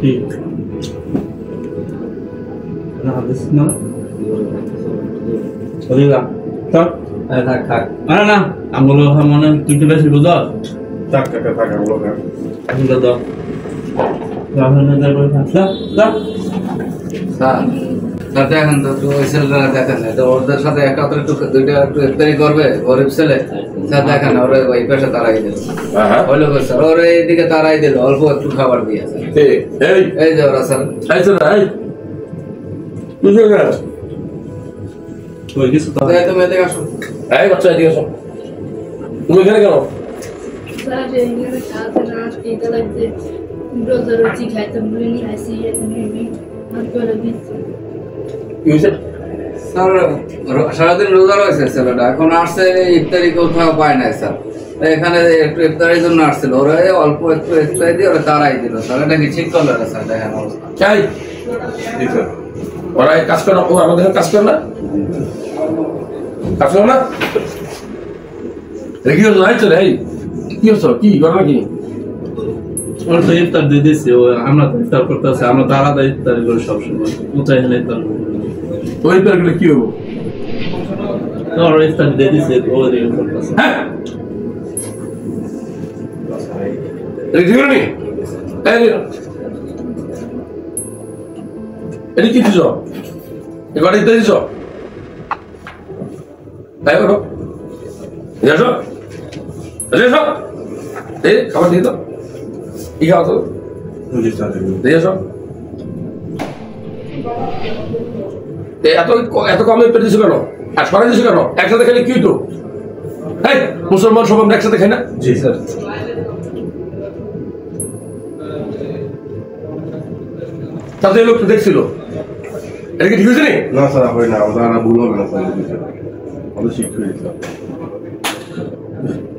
ঠিক না দিস না ওদিকে থাক থাক থাক না আমগুলো মনে তুই কি বেশি বুঝ থাক থাক থাক আমগুলো এখন তো দাও রাহুল না করে থাক যা স্যার দেখেন তো একটু ওই ছেলেটা দেখেন তো ওদের সাথে একাত্তর একটু দুইটা একটু ইফতারি করবে গরিব ছেলে স্যার দেখেন ওরা ওই পাশে তারাই দিল হইলো স্যার ওরা এইদিকে তারাই দিল অল্প একটু খাবার দিয়ে এই যে ওরা স্যার ওই কিছু তো তুমি এদিকে আসো এই বাচ্চা এদিকে আসো তুমি এখানে কেন স্যার এখানে কাজ না এটা লাগছে ব্রজার রুচি খাইতে বলে নিয়ে আসি তুমি আর করে দিচ্ছি স্যার সারাদিন রোজা রয়েছে ছেলেটা এখন আসছে ইফতারি কোথাও পায় নাই স্যার এখানে একটু ইফতারির জন্য আসছিল ওরা অল্প একটু ইফতারি দিয়ে ওরা তারাই দিল স্যার এটা কি ঠিক করলো না স্যার দেখেন অবস্থা চাই ওরা কাজ করে না ও আমাদের কাজ করে না কাজ করে না কি হচ্ছে নাই চলে কি হচ্ছে কি ঘটনা কি ওর তো ইফতার দিয়ে দিচ্ছি আমরা তো ইফতার করতেছি আমরা তো আলাদা ইফতারি করি সবসময় কোথায় হেলে ইফতার ওই ইফতার করলে কি হবো ওর ইফতার দিয়ে দিচ্ছি ও দিয়ে করতেছে হ্যাঁ ঠিক নি এটি কি দিছ এবার ইফতার দিছ তাই করো এসো এসো এই খাবার দিয়ে দাও কি খাওয়া তো দিয়ে এসো এত কমে পেয়ে দিছো কেন আর সরাই দিছো কেন একসাথে খেলে কি তো এই মুসলমান সব আমরা একসাথে খাই না জি স্যার তাতে এই লোকটা দেখছিল এটা কি ঠিক হয়েছে নি না স্যার হয় না আমরা ভুল হবে না স্যার আমাদের শিক্ষক স্যার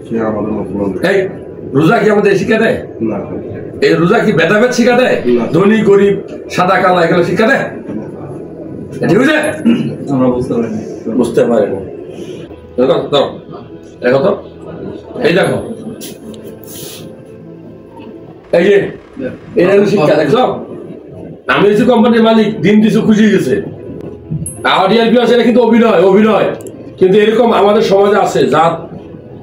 সে আমাদের মুসলমান এই রোজা কি আমাদের শিক্ষা দেয় না এই রোজা কি ভেদাভেদ শিক্ষা দেয় ধনী গরিব সাদা কালা এগুলো শিক্ষা দেয় ঠিক হয়েছে আমরা বুঝতে পারিনি বুঝতে পারে না দেখো তো এই দেখো এই যে এটা শিক্ষা দেখছো আমি হচ্ছে কোম্পানির মালিক দিন কিছু খুশি গেছে অডিএলপি আছে এটা কিন্তু অভিনয় কিন্তু এরকম আমাদের সমাজে আছে জাত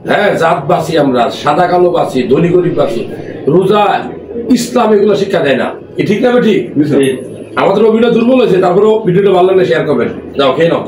হ্যাঁ জাত বাঁচি আমরা সাদা কালো বাঁচি ধনী গরিব বাঁচি রোজা ইসলাম এগুলো শিক্ষা দেয় না কি ঠিক না ঠিক আমাদের অভিনয় দুর্বল হয়েছে তারপরেও ভিডিওটা ভালো লাগলে শেয়ার করবেন যাও খেয়ে নাও